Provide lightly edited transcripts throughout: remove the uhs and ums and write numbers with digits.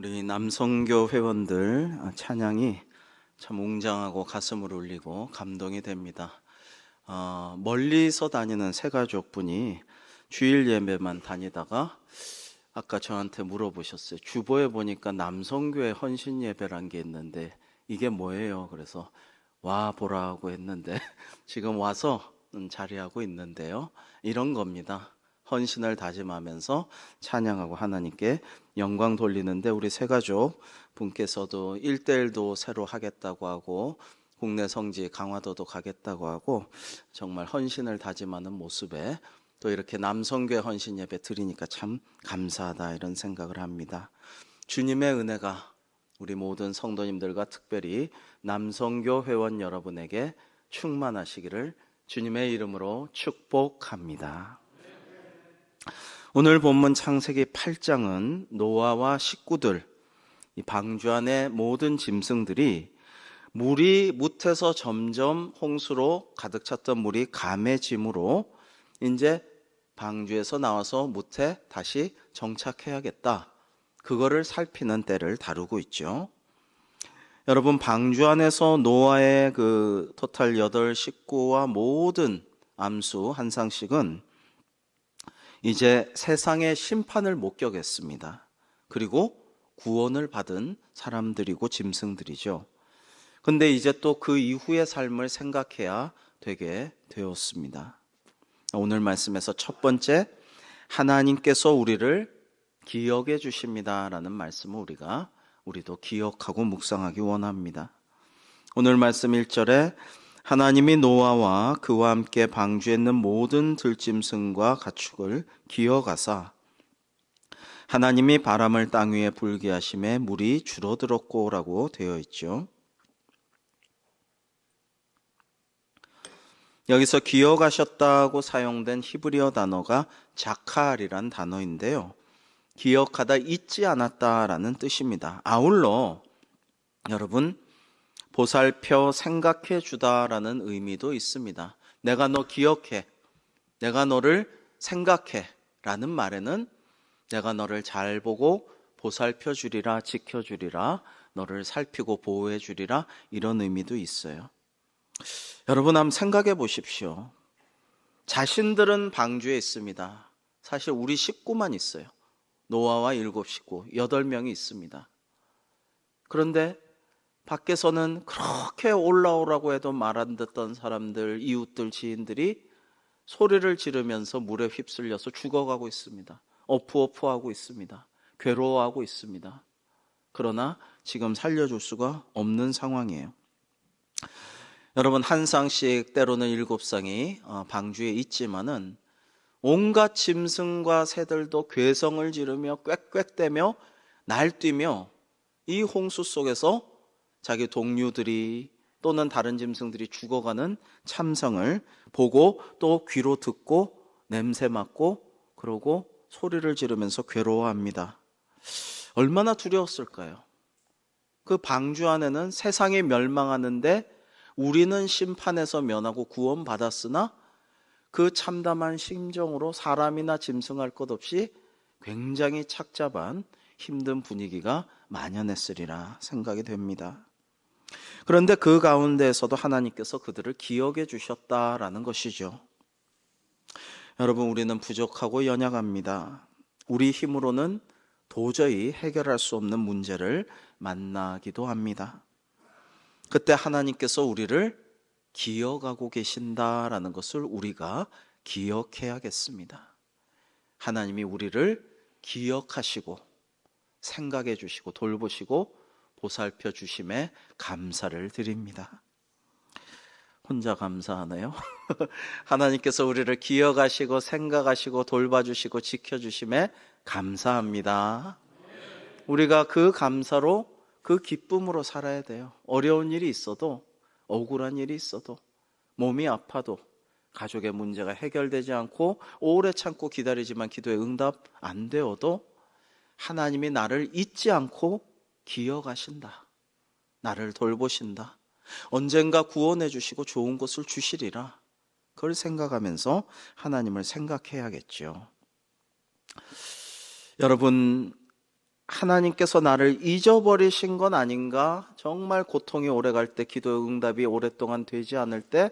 우리 남성교 회원들 찬양이 참 웅장하고 가슴을 울리고 감동이 됩니다. 멀리서 다니는 새가족분이 주일 예배만 다니다가 아까 저한테 물어보셨어요. 주보에 보니까 남성교회 헌신 예배란 게 있는데 이게 뭐예요? 그래서 와 보라고 했는데 지금 와서 자리하고 있는데요. 이런 겁니다. 헌신을 다짐하면서 찬양하고 하나님께 영광 돌리는데, 우리 새가족 분께서도 1대1도 새로 하겠다고 하고 국내 성지 강화도도 가겠다고 하고 정말 헌신을 다짐하는 모습에 또 이렇게 남성교회 헌신 예배 드리니까 참 감사하다, 이런 생각을 합니다. 주님의 은혜가 우리 모든 성도님들과 특별히 남성교 회원 여러분에게 충만하시기를 주님의 이름으로 축복합니다. 오늘 본문 창세기 8장은 노아와 식구들, 이 방주 안의 모든 짐승들이 물이 뭇에서 점점 홍수로 가득 찼던 물이 감해짐으로 이제 방주에서 나와서 뭇에 다시 정착해야겠다, 그거를 살피는 때를 다루고 있죠. 여러분, 방주 안에서 노아의 그 토탈 8 식구와 모든 암수 한 쌍씩은 이제 세상의 심판을 목격했습니다. 그리고 구원을 받은 사람들이고 짐승들이죠. 근데 이제 또 그 이후의 삶을 생각해야 되게 되었습니다. 오늘 말씀에서 첫 번째, 하나님께서 우리를 기억해 주십니다 라는 말씀을 우리도 기억하고 묵상하기 원합니다. 오늘 말씀 1절에 하나님이 노아와 그와 함께 방주에 있는 모든 들짐승과 가축을 기어가사 하나님이 바람을 땅 위에 불게 하심에 물이 줄어들었고 라고 되어 있죠. 여기서 기어가셨다고 사용된 히브리어 단어가 자칼이란 단어인데요, 기억하다, 잊지 않았다라는 뜻입니다. 아울러 여러분, 보살펴 생각해 주다라는 의미도 있습니다. 내가 너 기억해, 내가 너를 생각해 라는 말에는 내가 너를 잘 보고 보살펴 주리라, 지켜 주리라, 너를 살피고 보호해 주리라, 이런 의미도 있어요. 여러분, 한번 생각해 보십시오. 자신들은 방주에 있습니다. 사실 우리 식구만 있어요. 노아와 7 식구, 8명이 있습니다. 그런데 밖에서는 그렇게 올라오라고 해도 말 안 듣던 사람들, 이웃들, 지인들이 소리를 지르면서 물에 휩쓸려서 죽어가고 있습니다. 어프어프하고 있습니다. 괴로워하고 있습니다. 그러나 지금 살려줄 수가 없는 상황이에요. 여러분, 한 쌍씩, 때로는 7쌍이 방주에 있지만은 온갖 짐승과 새들도 괴성을 지르며 꽥꽥대며 날뛰며 이 홍수 속에서 자기 동료들이 또는 다른 짐승들이 죽어가는 참상을 보고 또 귀로 듣고 냄새 맡고 그러고 소리를 지르면서 괴로워합니다. 얼마나 두려웠을까요? 그 방주 안에는 세상이 멸망하는데 우리는 심판에서 면하고 구원받았으나 그 참담한 심정으로 사람이나 짐승할 것 없이 굉장히 착잡한 힘든 분위기가 만연했으리라 생각이 됩니다. 그런데 그 가운데에서도 하나님께서 그들을 기억해 주셨다라는 것이죠. 여러분, 우리는 부족하고 연약합니다. 우리 힘으로는 도저히 해결할 수 없는 문제를 만나기도 합니다. 그때 하나님께서 우리를 기억하고 계신다라는 것을 우리가 기억해야겠습니다. 하나님이 우리를 기억하시고 생각해 주시고 돌보시고 보살펴 주심에 감사를 드립니다. 혼자 감사하네요. 하나님께서 우리를 기억하시고 생각하시고 돌봐주시고 지켜주심에 감사합니다. 우리가 그 감사로, 그 기쁨으로 살아야 돼요. 어려운 일이 있어도, 억울한 일이 있어도, 몸이 아파도, 가족의 문제가 해결되지 않고 오래 참고 기다리지만 기도에 응답 안 되어도 하나님이 나를 잊지 않고 기억하신다, 나를 돌보신다, 언젠가 구원해 주시고 좋은 것을 주시리라, 그걸 생각하면서 하나님을 생각해야겠죠. 여러분, 하나님께서 나를 잊어버리신 건 아닌가? 정말 고통이 오래 갈 때, 기도의 응답이 오랫동안 되지 않을 때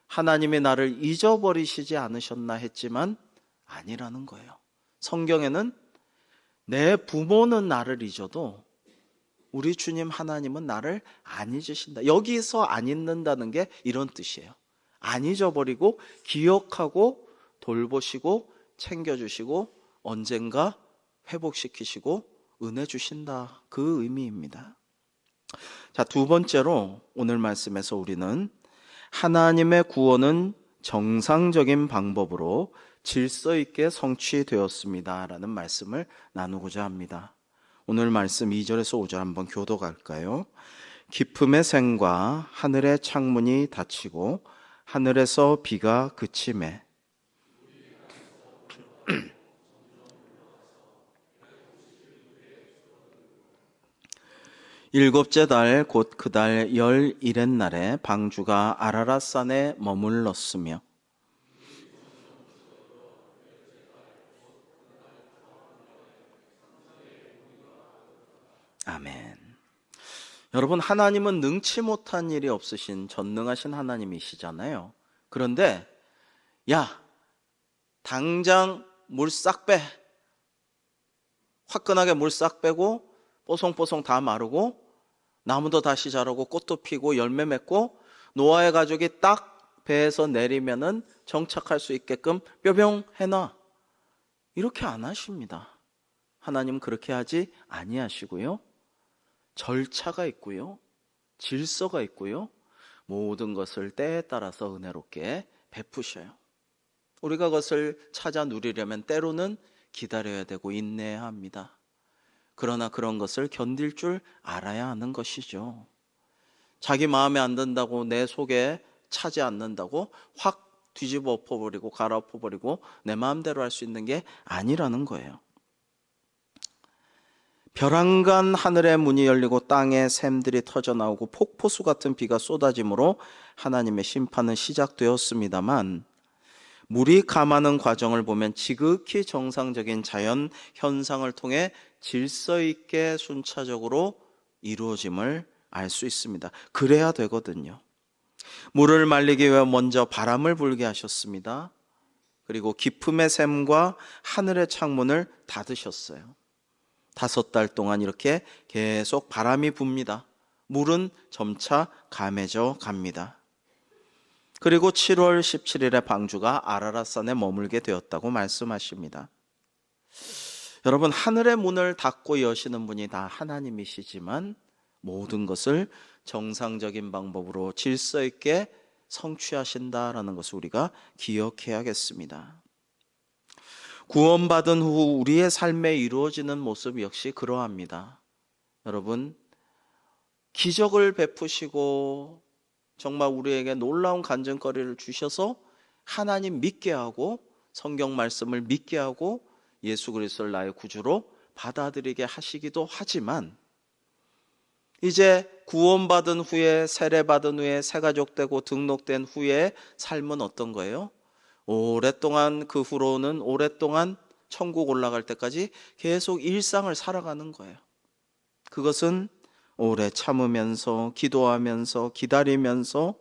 하나님이 나를 잊어버리시지 않으셨나 했지만 아니라는 거예요. 성경에는 내 부모는 나를 잊어도 우리 주님 하나님은 나를 안 잊으신다. 여기서 안 잊는다는 게 이런 뜻이에요. 안 잊어버리고 기억하고 돌보시고 챙겨주시고 언젠가 회복시키시고 은혜 주신다. 그 의미입니다. 자, 두 번째로 오늘 말씀에서 우리는 하나님의 구원은 정상적인 방법으로 질서 있게 성취되었습니다 라는 말씀을 나누고자 합니다. 오늘 말씀 2절에서 5절 한번 교독할까요? 깊음의 샘과 하늘의 창문이 닫히고 하늘에서 비가 그치매 일곱째 달 곧 그 달 11의 날에 방주가 아라랏산에 머물렀으며 아멘. 여러분, 하나님은 능치 못한 일이 없으신 전능하신 하나님이시잖아요. 그런데 야, 당장 물 싹 빼. 화끈하게 물 싹 빼고 뽀송뽀송 다 마르고 나무도 다시 자라고 꽃도 피고 열매 맺고 노아의 가족이 딱 배에서 내리면은 정착할 수 있게끔 뾰병 해놔. 이렇게 안 하십니다. 하나님 그렇게 하지 아니하시고요. 절차가 있고요. 질서가 있고요. 모든 것을 때에 따라서 은혜롭게 베푸셔요. 우리가 그것을 찾아 누리려면 때로는 기다려야 되고 인내해야 합니다. 그러나 그런 것을 견딜 줄 알아야 하는 것이죠. 자기 마음에 안 든다고 내 속에 차지 않는다고 확 뒤집어 엎어버리고 갈아엎어버리고 내 마음대로 할 수 있는 게 아니라는 거예요. 벼랑간 하늘의 문이 열리고 땅에 샘들이 터져나오고 폭포수 같은 비가 쏟아짐으로 하나님의 심판은 시작되었습니다만 물이 감하는 과정을 보면 지극히 정상적인 자연 현상을 통해 질서 있게 순차적으로 이루어짐을 알 수 있습니다. 그래야 되거든요. 물을 말리기 위해 먼저 바람을 불게 하셨습니다. 그리고 깊음의 샘과 하늘의 창문을 닫으셨어요. 5달 동안 이렇게 계속 바람이 붑니다. 물은 점차 감해져 갑니다. 그리고 7월 17일에 방주가 아라랏산에 머물게 되었다고 말씀하십니다. 여러분, 하늘의 문을 닫고 여시는 분이 다 하나님이시지만 모든 것을 정상적인 방법으로 질서 있게 성취하신다라는 것을 우리가 기억해야겠습니다. 구원받은 후 우리의 삶에 이루어지는 모습 역시 그러합니다. 여러분, 기적을 베푸시고 정말 우리에게 놀라운 간증거리를 주셔서 하나님 믿게 하고 성경 말씀을 믿게 하고 예수 그리스도를 나의 구주로 받아들이게 하시기도 하지만 이제 구원받은 후에 세례받은 후에 새가족되고 등록된 후에 삶은 어떤 거예요? 오랫동안 그 후로는 오랫동안 천국 올라갈 때까지 계속 일상을 살아가는 거예요. 그것은 오래 참으면서 기도하면서 기다리면서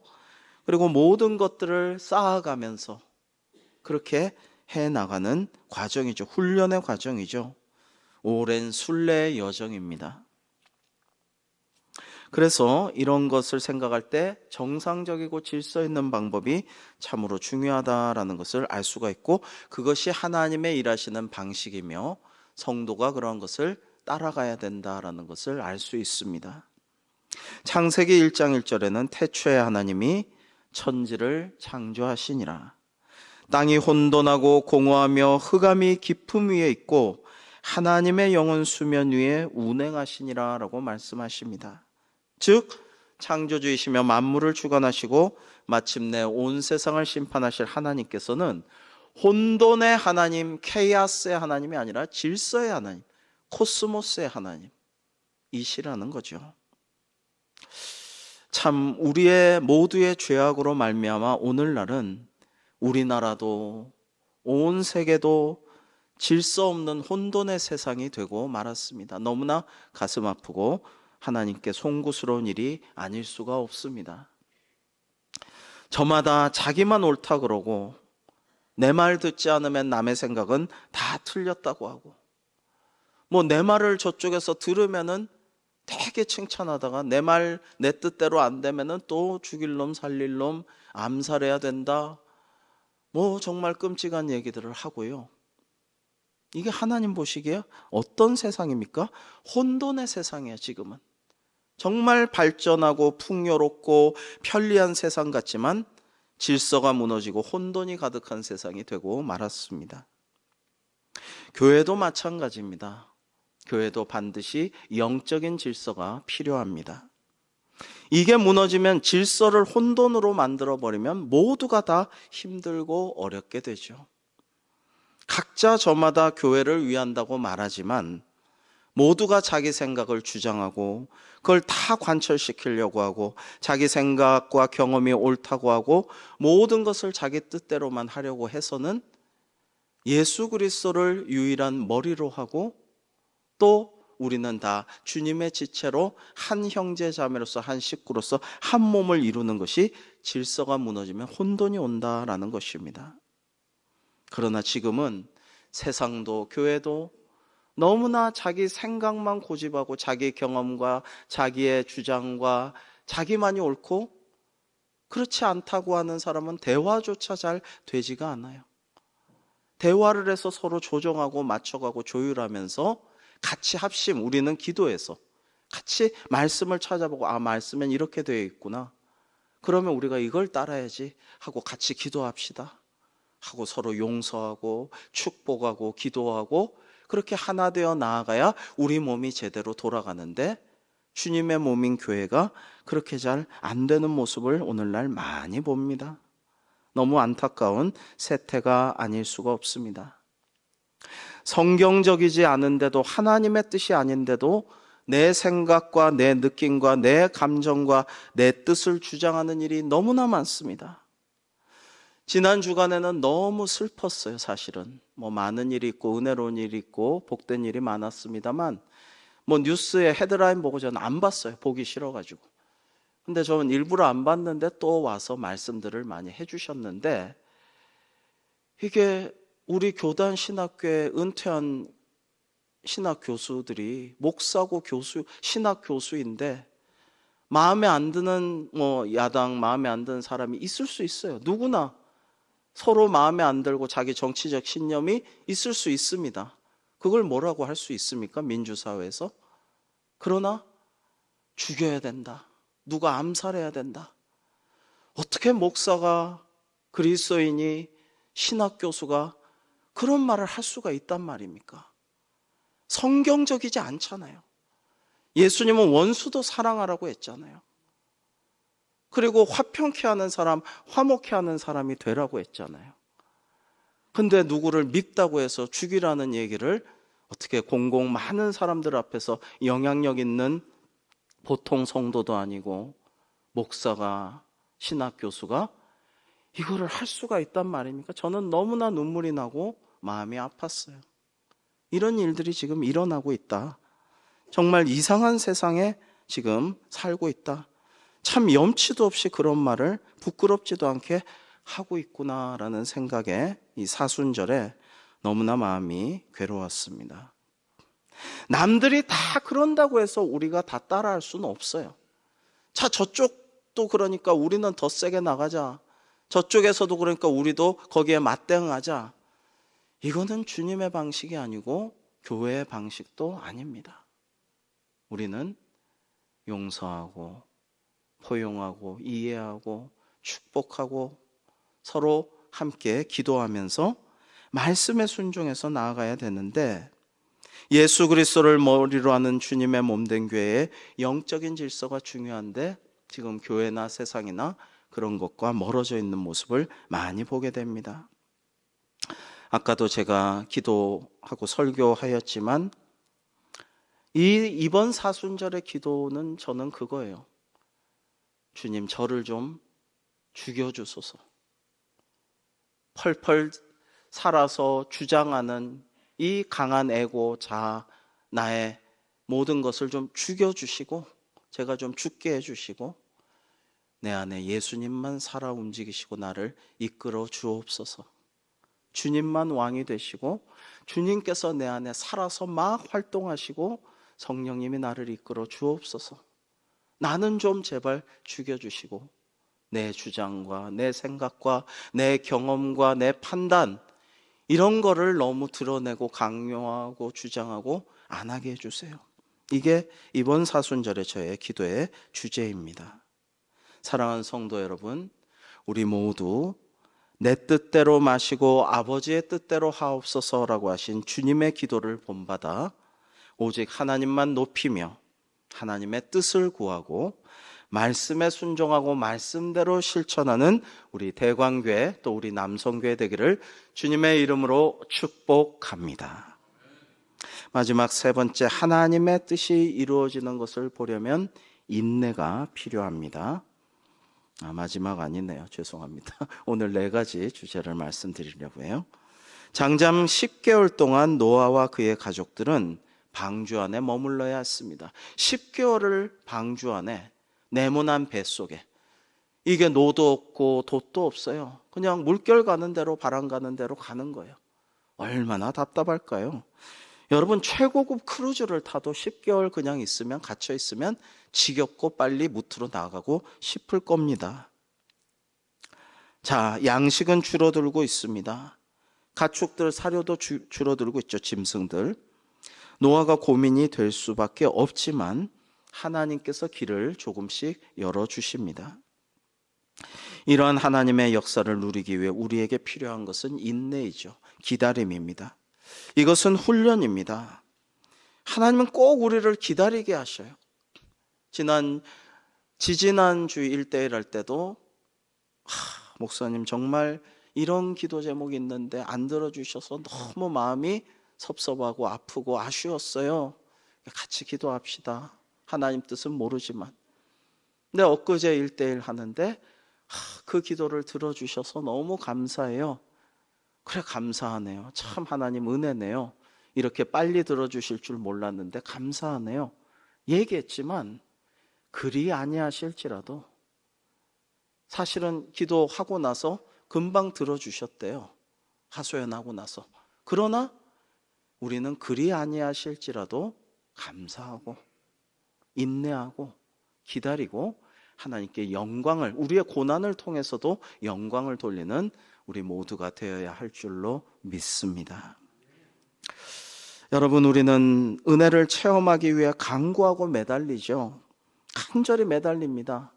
그리고 모든 것들을 쌓아가면서 그렇게 해나가는 과정이죠. 훈련의 과정이죠. 오랜 순례의 여정입니다. 그래서 이런 것을 생각할 때 정상적이고 질서 있는 방법이 참으로 중요하다라는 것을 알 수가 있고 그것이 하나님의 일하시는 방식이며 성도가 그런 것을 따라가야 된다라는 것을 알 수 있습니다. 창세기 1장 1절에는 태초에 하나님이 천지를 창조하시니라. 땅이 혼돈하고 공허하며 흑암이 깊음 위에 있고 하나님의 영은 수면 위에 운행하시니라 라고 말씀하십니다. 즉 창조주이시며 만물을 주관하시고 마침내 온 세상을 심판하실 하나님께서는 혼돈의 하나님, 케이아스의 하나님이 아니라 질서의 하나님, 코스모스의 하나님이시라는 거죠. 참 우리의 모두의 죄악으로 말미암아 오늘날은 우리나라도 온 세계도 질서 없는 혼돈의 세상이 되고 말았습니다. 너무나 가슴 아프고 하나님께 송구스러운 일이 아닐 수가 없습니다. 저마다 자기만 옳다 그러고 내 말 듣지 않으면 남의 생각은 다 틀렸다고 하고 내 말을 저쪽에서 들으면은 되게 칭찬하다가 내 뜻대로 안 되면은 또 죽일 놈 살릴 놈 암살해야 된다. 정말 끔찍한 얘기들을 하고요. 이게 하나님 보시기에 어떤 세상입니까? 혼돈의 세상이에요, 지금은. 정말 발전하고 풍요롭고 편리한 세상 같지만 질서가 무너지고 혼돈이 가득한 세상이 되고 말았습니다. 교회도 마찬가지입니다. 교회도 반드시 영적인 질서가 필요합니다. 이게 무너지면 질서를 혼돈으로 만들어버리면 모두가 다 힘들고 어렵게 되죠. 각자 저마다 교회를 위한다고 말하지만 모두가 자기 생각을 주장하고 그걸 다 관철시키려고 하고 자기 생각과 경험이 옳다고 하고 모든 것을 자기 뜻대로만 하려고 해서는 예수 그리스도를 유일한 머리로 하고 또 우리는 다 주님의 지체로 한 형제 자매로서 한 식구로서 한 몸을 이루는 것이 질서가 무너지면 혼돈이 온다라는 것입니다. 그러나 지금은 세상도 교회도 너무나 자기 생각만 고집하고 자기 경험과 자기의 주장과 자기만이 옳고 그렇지 않다고 하는 사람은 대화조차 잘 되지가 않아요. 대화를 해서 서로 조정하고 맞춰가고 조율하면서 같이 합심, 우리는 기도해서 같이 말씀을 찾아보고 말씀엔 이렇게 되어 있구나. 그러면 우리가 이걸 따라야지 하고 같이 기도합시다. 하고 서로 용서하고 축복하고 기도하고 그렇게 하나 되어 나아가야 우리 몸이 제대로 돌아가는데 주님의 몸인 교회가 그렇게 잘 안 되는 모습을 오늘날 많이 봅니다. 너무 안타까운 세태가 아닐 수가 없습니다. 성경적이지 않은데도 하나님의 뜻이 아닌데도 내 생각과 내 느낌과 내 감정과 내 뜻을 주장하는 일이 너무나 많습니다. 지난 주간에는 너무 슬펐어요. 사실은 많은 일이 있고 은혜로운 일이 있고 복된 일이 많았습니다만 뉴스에 헤드라인 보고 저는 안 봤어요. 보기 싫어가지고. 근데 저는 일부러 안 봤는데 또 와서 말씀들을 많이 해주셨는데 이게 우리 교단 신학교에 은퇴한 신학 교수들이 목사고 교수, 신학 교수인데 마음에 안 드는 야당 마음에 안 드는 사람이 있을 수 있어요. 누구나 서로 마음에 안 들고 자기 정치적 신념이 있을 수 있습니다. 그걸 뭐라고 할 수 있습니까? 민주사회에서. 그러나 죽여야 된다. 누가 암살해야 된다. 어떻게 목사가 그리스도인이 신학 교수가 그런 말을 할 수가 있단 말입니까? 성경적이지 않잖아요. 예수님은 원수도 사랑하라고 했잖아요. 그리고 화평케 하는 사람, 화목케 하는 사람이 되라고 했잖아요. 근데 누구를 밉다고 해서 죽이라는 얘기를 어떻게 공공 많은 사람들 앞에서 영향력 있는 보통 성도도 아니고 목사가, 신학 교수가 이거를 할 수가 있단 말입니까? 저는 너무나 눈물이 나고 마음이 아팠어요. 이런 일들이 지금 일어나고 있다. 정말 이상한 세상에 지금 살고 있다. 참 염치도 없이 그런 말을 부끄럽지도 않게 하고 있구나라는 생각에 이 사순절에 너무나 마음이 괴로웠습니다. 남들이 다 그런다고 해서 우리가 다 따라할 수는 없어요. 자, 저쪽도 그러니까 우리는 더 세게 나가자. 저쪽에서도 그러니까 우리도 거기에 맞대응하자. 이거는 주님의 방식이 아니고 교회의 방식도 아닙니다. 우리는 용서하고 포용하고 이해하고 축복하고 서로 함께 기도하면서 말씀에 순종해서 나아가야 되는데 예수 그리스도를 머리로 하는 주님의 몸된 교회의 영적인 질서가 중요한데 지금 교회나 세상이나 그런 것과 멀어져 있는 모습을 많이 보게 됩니다. 아까도 제가 기도하고 설교하였지만 이번 사순절의 기도는 저는 그거예요. 주님, 저를 좀 죽여주소서. 펄펄 살아서 주장하는 이 강한 에고, 자아, 나의 모든 것을 좀 죽여주시고 제가 좀 죽게 해주시고 내 안에 예수님만 살아 움직이시고 나를 이끌어 주옵소서. 주님만 왕이 되시고 주님께서 내 안에 살아서 막 활동하시고 성령님이 나를 이끌어 주옵소서. 나는 좀 제발 죽여주시고 내 주장과 내 생각과 내 경험과 내 판단 이런 거를 너무 드러내고 강요하고 주장하고 안 하게 해주세요. 이게 이번 사순절의 저의 기도의 주제입니다. 사랑하는 성도 여러분, 우리 모두 내 뜻대로 마시고 아버지의 뜻대로 하옵소서라고 하신 주님의 기도를 본받아 오직 하나님만 높이며 하나님의 뜻을 구하고 말씀에 순종하고 말씀대로 실천하는 우리 대광교회 또 우리 남성교회 되기를 주님의 이름으로 축복합니다. 마지막 세 번째, 하나님의 뜻이 이루어지는 것을 보려면 인내가 필요합니다. 마지막 아니네요. 죄송합니다. 오늘 네 가지 주제를 말씀드리려고 해요. 장장 10개월 동안 노아와 그의 가족들은 방주 안에 머물러야 했습니다. 10개월을 방주 안에 네모난 뱃속에, 이게 노도 없고 돛도 없어요. 그냥 물결 가는 대로 바람 가는 대로 가는 거예요. 얼마나 답답할까요? 여러분, 최고급 크루즈를 타도 10개월 그냥 있으면, 갇혀 있으면 지겹고 빨리 무트로 나가고 싶을 겁니다. 자, 양식은 줄어들고 있습니다. 가축들 사료도 줄어들고 있죠. 짐승들. 노아가 고민이 될 수밖에 없지만 하나님께서 길을 조금씩 열어주십니다. 이러한 하나님의 역사를 누리기 위해 우리에게 필요한 것은 인내이죠. 기다림입니다. 이것은 훈련입니다. 하나님은 꼭 우리를 기다리게 하셔요. 지지난주 1대1 할 때도 목사님 정말 이런 기도 제목이 있는데 안 들어주셔서 너무 마음이 섭섭하고 아프고 아쉬웠어요. 같이 기도합시다. 하나님 뜻은 모르지만. 근데 엊그제 1대1 하는데 그 기도를 들어주셔서 너무 감사해요. 그래, 감사하네요. 참 하나님 은혜네요. 이렇게 빨리 들어주실 줄 몰랐는데 감사하네요. 얘기했지만 그리 아니하실지라도 사실은 기도하고 나서 금방 들어주셨대요. 하소연하고 나서. 그러나 우리는 그리 아니하실지라도 감사하고 인내하고 기다리고 하나님께 영광을, 우리의 고난을 통해서도 영광을 돌리는 우리 모두가 되어야 할 줄로 믿습니다. 여러분, 우리는 은혜를 체험하기 위해 간구하고 매달리죠. 간절히 매달립니다.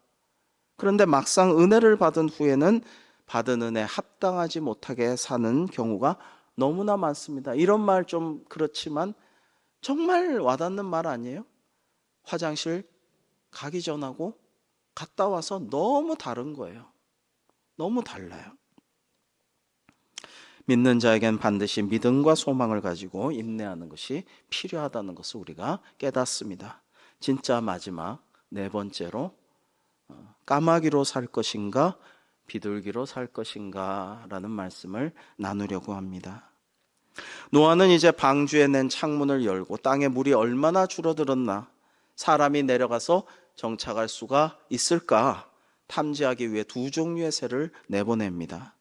그런데 막상 은혜를 받은 후에는 받은 은혜 합당하지 못하게 사는 경우가 너무나 많습니다. 이런 말 좀 그렇지만 정말 와닿는 말 아니에요? 화장실 가기 전하고 갔다 와서 너무 다른 거예요. 너무 달라요. 믿는 자에겐 반드시 믿음과 소망을 가지고 인내하는 것이 필요하다는 것을 우리가 깨닫습니다. 진짜 마지막 네 번째로, 까마귀로 살 것인가 비둘기로 살 것인가 라는 말씀을 나누려고 합니다. 노아는 이제 방주에 낸 창문을 열고 땅에 물이 얼마나 줄어들었나, 사람이 내려가서 정착할 수가 있을까 탐지하기 위해 두 종류의 새를 내보냅니다.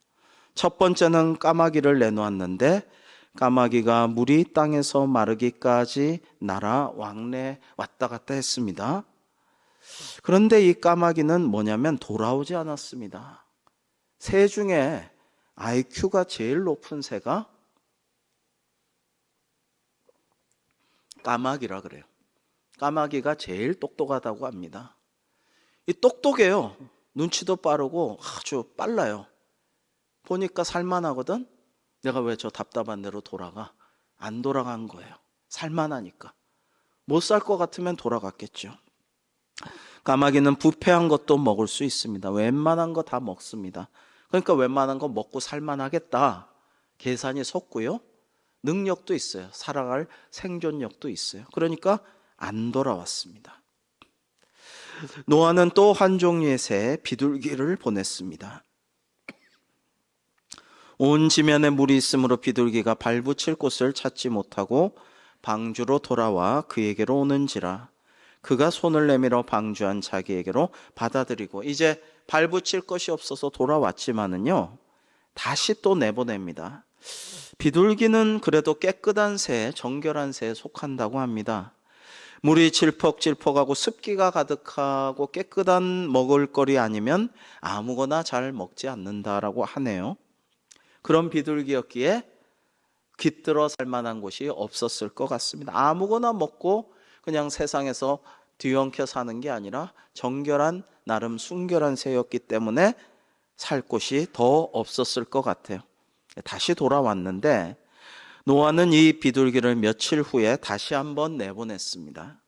첫 번째는 까마귀를 내놓았는데 까마귀가 물이 땅에서 마르기까지 날아 왕래 왔다 갔다 했습니다. 그런데 이 까마귀는 뭐냐면 돌아오지 않았습니다. 새 중에 IQ가 제일 높은 새가 까마귀라 그래요. 까마귀가 제일 똑똑하다고 합니다. 이 똑똑해요. 눈치도 빠르고 아주 빨라요. 보니까 살만하거든. 내가 왜 저 답답한 데로 돌아가? 안 돌아간 거예요. 살만하니까. 못 살 것 같으면 돌아갔겠죠. 까마귀는 부패한 것도 먹을 수 있습니다. 웬만한 거 다 먹습니다. 그러니까 웬만한 거 먹고 살만하겠다 계산이 섰고요. 능력도 있어요. 살아갈 생존력도 있어요. 그러니까 안 돌아왔습니다. 노아는 또 한 종류의 새 비둘기를 보냈습니다. 온 지면에 물이 있으므로 비둘기가 발붙일 곳을 찾지 못하고 방주로 돌아와 그에게로 오는지라. 그가 손을 내밀어 방주한 자기에게로 받아들이고, 이제 발붙일 것이 없어서 돌아왔지만은요, 다시 또 내보냅니다. 비둘기는 그래도 깨끗한 새, 정결한 새에 속한다고 합니다. 물이 질퍽질퍽하고 습기가 가득하고 깨끗한 먹을거리 아니면 아무거나 잘 먹지 않는다라고 하네요. 그런 비둘기였기에 깃들어 살 만한 곳이 없었을 것 같습니다. 아무거나 먹고 그냥 세상에서 뒤엉켜 사는 게 아니라 정결한, 나름 순결한 새였기 때문에 살 곳이 더 없었을 것 같아요. 다시 돌아왔는데 노아는 이 비둘기를 며칠 후에 다시 한번 내보냈습니다.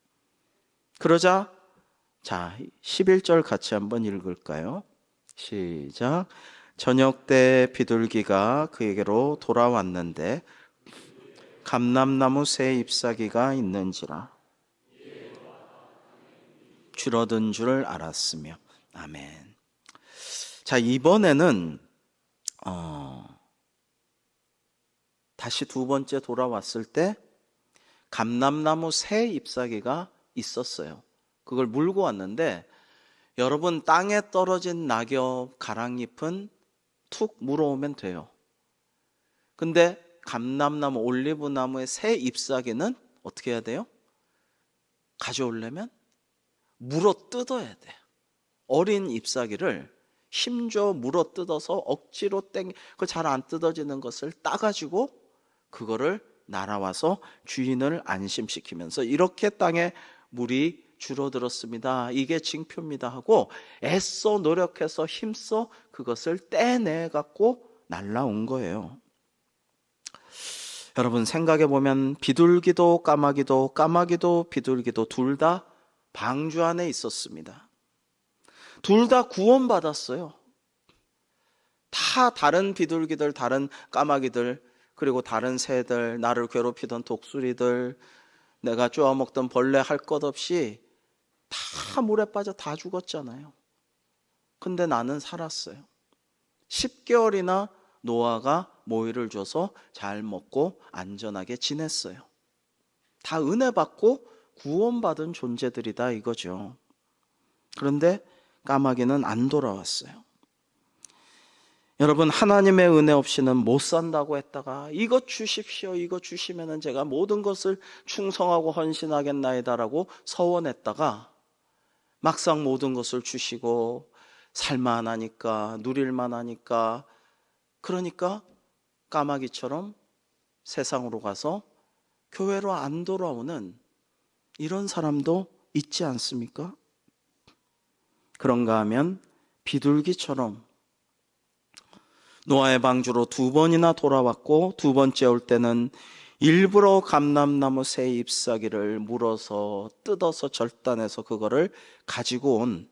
그러자, 자, 11절 같이 한번 읽을까요? 시작. 저녁 때 비둘기가 그에게로 돌아왔는데 감람나무 새 잎사귀가 있는지라 줄어든 줄 알았으며. 아멘. 자, 이번에는 다시 두 번째 돌아왔을 때 감람나무 새 잎사귀가 있었어요. 그걸 물고 왔는데, 여러분, 땅에 떨어진 낙엽 가랑잎은 툭 물어오면 돼요. 근데 감람나무, 올리브나무의 새 잎사귀는 어떻게 해야 돼요? 가져오려면 물어 뜯어야 돼요. 어린 잎사귀를 힘줘 물어 뜯어서 억지로 그걸 잘 안 뜯어지는 것을 따가지고 그거를 날아와서 주인을 안심시키면서 이렇게 땅에 물이 줄어들었습니다. 이게 징표입니다 하고 애써 노력해서 힘써 그것을 떼내 갖고 날아온 거예요. 여러분, 생각해 보면 비둘기도 까마귀도, 까마귀도 비둘기도 둘 다 방주 안에 있었습니다. 둘 다 구원받았어요. 다 다른 비둘기들, 다른 까마귀들, 그리고 다른 새들, 나를 괴롭히던 독수리들, 내가 쪼아먹던 벌레 할 것 없이 다 물에 빠져 다 죽었잖아요. 근데 나는 살았어요. 10개월이나 노아가 모이를 줘서 잘 먹고 안전하게 지냈어요. 다 은혜 받고 구원받은 존재들이다 이거죠. 그런데 까마귀는 안 돌아왔어요. 여러분, 하나님의 은혜 없이는 못 산다고 했다가 이것 주십시오, 이것 주시면은 제가 모든 것을 충성하고 헌신하겠나이다라고 서원했다가 막상 모든 것을 주시고 살만하니까, 누릴만하니까, 그러니까 까마귀처럼 세상으로 가서 교회로 안 돌아오는 이런 사람도 있지 않습니까? 그런가 하면 비둘기처럼 노아의 방주로 두 번이나 돌아왔고, 두 번째 올 때는 일부러 감람나무 새 잎사귀를 물어서 뜯어서 절단해서 그거를 가지고 온,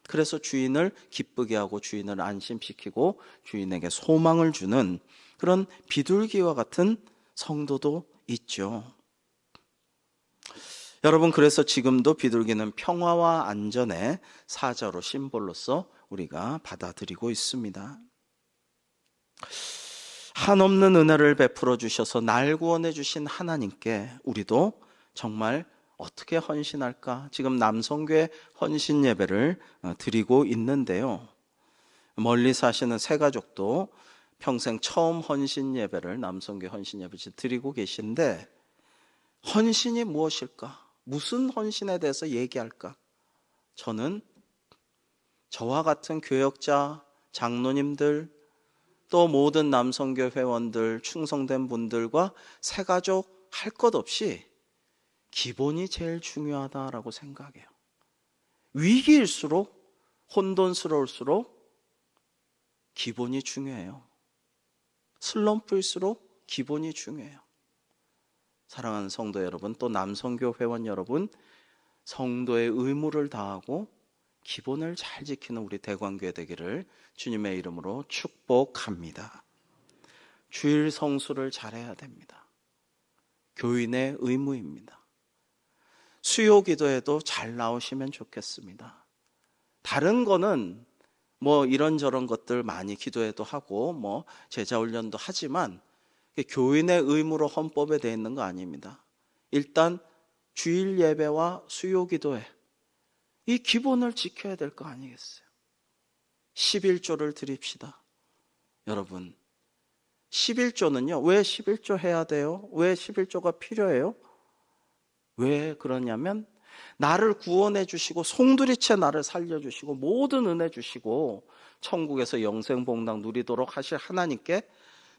그래서 주인을 기쁘게 하고 주인을 안심시키고 주인에게 소망을 주는 그런 비둘기와 같은 성도도 있죠. 여러분, 그래서 지금도 비둘기는 평화와 안전의 사자로, 심볼로서 우리가 받아들이고 있습니다. 한없는 은혜를 베풀어 주셔서 날 구원해 주신 하나님께 우리도 정말 어떻게 헌신할까? 지금 남성교회 헌신 예배를 드리고 있는데요. 멀리 사시는 새 가족도 평생 처음 헌신 예배를, 남성교회 헌신 예배를 드리고 계신데, 헌신이 무엇일까? 무슨 헌신에 대해서 얘기할까? 저는 저와 같은 교역자, 장로님들, 또 모든 남성교 회원들, 충성된 분들과 새가족 할 것 없이 기본이 제일 중요하다라고 생각해요. 위기일수록, 혼돈스러울수록 기본이 중요해요. 슬럼프일수록 기본이 중요해요. 사랑하는 성도 여러분, 또 남성교 회원 여러분, 성도의 의무를 다하고 기본을 잘 지키는 우리 대광교회 되기를 주님의 이름으로 축복합니다. 주일 성수를 잘해야 됩니다. 교인의 의무입니다. 수요 기도에도 잘 나오시면 좋겠습니다. 다른 거는 뭐 이런저런 것들 많이 기도회도 하고 뭐 제자훈련도 하지만 교인의 의무로 헌법에 되어 있는 거 아닙니다. 일단 주일 예배와 수요 기도회, 이 기본을 지켜야 될 거 아니겠어요? 11조를 드립시다. 여러분, 11조는요, 왜 11조 해야 돼요? 왜 11조가 필요해요? 왜 그러냐면, 나를 구원해 주시고 송두리째 나를 살려주시고 모든 은혜 주시고 천국에서 영생복락 누리도록 하실 하나님께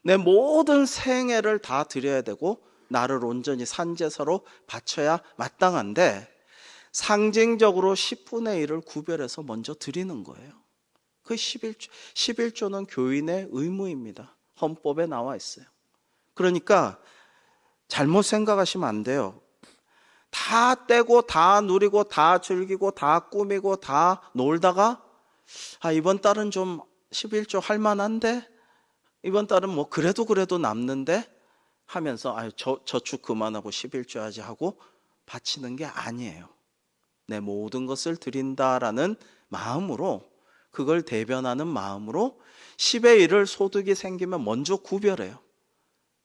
내 모든 생애를 다 드려야 되고 나를 온전히 산제사로 바쳐야 마땅한데, 상징적으로 10분의 1을 구별해서 먼저 드리는 거예요. 그 11조는 교인의 의무입니다. 헌법에 나와 있어요. 그러니까 잘못 생각하시면 안 돼요. 다 떼고 다 누리고 다 즐기고 다 꾸미고 다 놀다가 이번 달은 좀 11조 할 만한데, 이번 달은 뭐 그래도 남는데 하면서 저축 그만하고 11조 하지 하고 바치는 게 아니에요. 내 모든 것을 드린다라는 마음으로, 그걸 대변하는 마음으로 10의 1을 소득이 생기면 먼저 구별해요.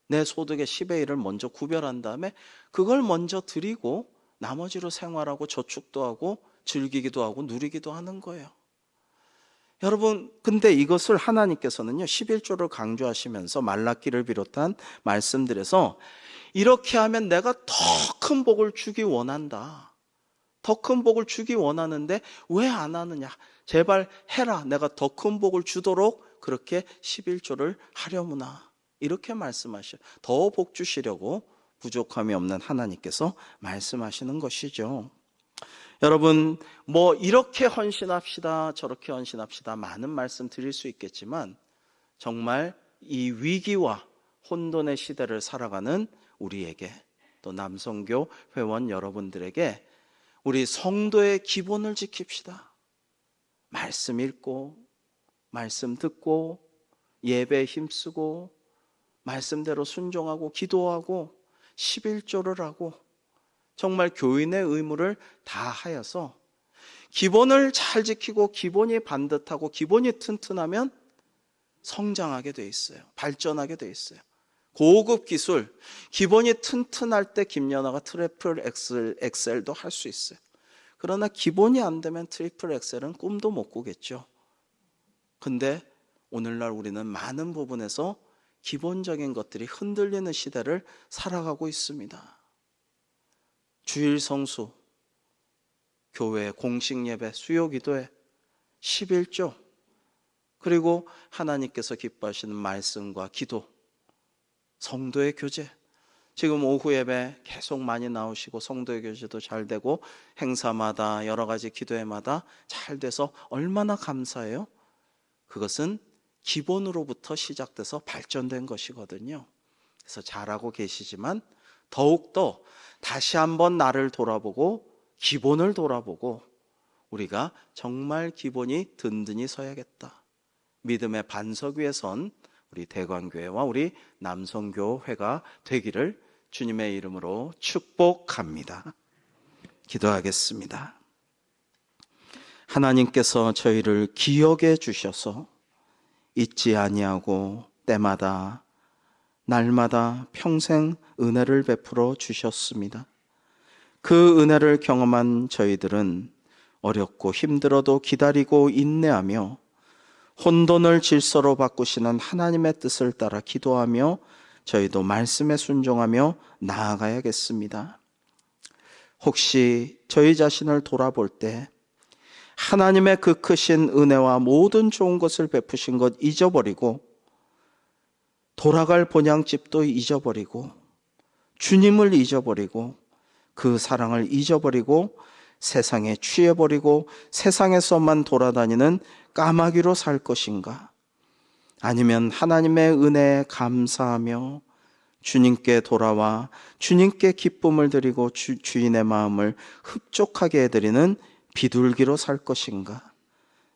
내 소득의 10의 1을 먼저 구별한 다음에 그걸 먼저 드리고 나머지로 생활하고 저축도 하고 즐기기도 하고 누리기도 하는 거예요. 여러분, 근데 이것을 하나님께서는요 11조를 강조하시면서 말라기를 비롯한 말씀들에서 이렇게 하면 내가 더 큰 복을 주기 원한다, 더 큰 복을 주기 원하는데 왜 안 하느냐, 제발 해라, 내가 더 큰 복을 주도록 그렇게 11조를 하려무나, 이렇게 말씀하셔요. 더 복 주시려고 부족함이 없는 하나님께서 말씀하시는 것이죠. 여러분, 뭐 이렇게 헌신합시다 저렇게 헌신합시다 많은 말씀 드릴 수 있겠지만, 정말 이 위기와 혼돈의 시대를 살아가는 우리에게, 또 남성교 회원 여러분들에게 우리 성도의 기본을 지킵시다. 말씀 읽고 말씀 듣고 예배에 힘쓰고 말씀대로 순종하고 기도하고 11조를 하고 정말 교인의 의무를 다 하여서 기본을 잘 지키고 기본이 반듯하고 기본이 튼튼하면 성장하게 돼 있어요. 발전하게 돼 있어요. 고급 기술, 기본이 튼튼할 때 김연아가 트리플 엑셀도 할 수 있어요. 그러나 기본이 안 되면 트리플 엑셀은 꿈도 못 꾸겠죠. 근데 오늘날 우리는 많은 부분에서 기본적인 것들이 흔들리는 시대를 살아가고 있습니다. 주일 성수, 교회 공식 예배, 수요 기도회, 11조, 그리고 하나님께서 기뻐하시는 말씀과 기도, 성도의 교제. 지금 오후 예배 계속 많이 나오시고 성도의 교제도 잘 되고 행사마다 여러 가지 기도회마다 잘 돼서 얼마나 감사해요. 그것은 기본으로부터 시작돼서 발전된 것이거든요. 그래서 잘하고 계시지만 더욱더 다시 한번 나를 돌아보고 기본을 돌아보고 우리가 정말 기본이 든든히 서야겠다. 믿음의 반석 위에 선 우리 대관교회와 우리 남성교회가 되기를 주님의 이름으로 축복합니다. 기도하겠습니다. 하나님께서 저희를 기억해 주셔서 잊지 아니하고 때마다 날마다 평생 은혜를 베풀어 주셨습니다. 그 은혜를 경험한 저희들은 어렵고 힘들어도 기다리고 인내하며 혼돈을 질서로 바꾸시는 하나님의 뜻을 따라 기도하며 저희도 말씀에 순종하며 나아가야겠습니다. 혹시 저희 자신을 돌아볼 때 하나님의 그 크신 은혜와 모든 좋은 것을 베푸신 것 잊어버리고 돌아갈 본향집도 잊어버리고 주님을 잊어버리고 그 사랑을 잊어버리고 세상에 취해버리고 세상에서만 돌아다니는 까마귀로 살 것인가? 아니면 하나님의 은혜에 감사하며 주님께 돌아와 주님께 기쁨을 드리고 주인의 마음을 흡족하게 해드리는 비둘기로 살 것인가?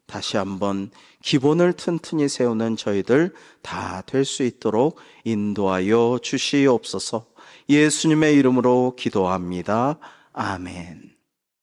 다시 한번 기본을 튼튼히 세우는 저희들 다 될 수 있도록 인도하여 주시옵소서. 예수님의 이름으로 기도합니다. 아멘.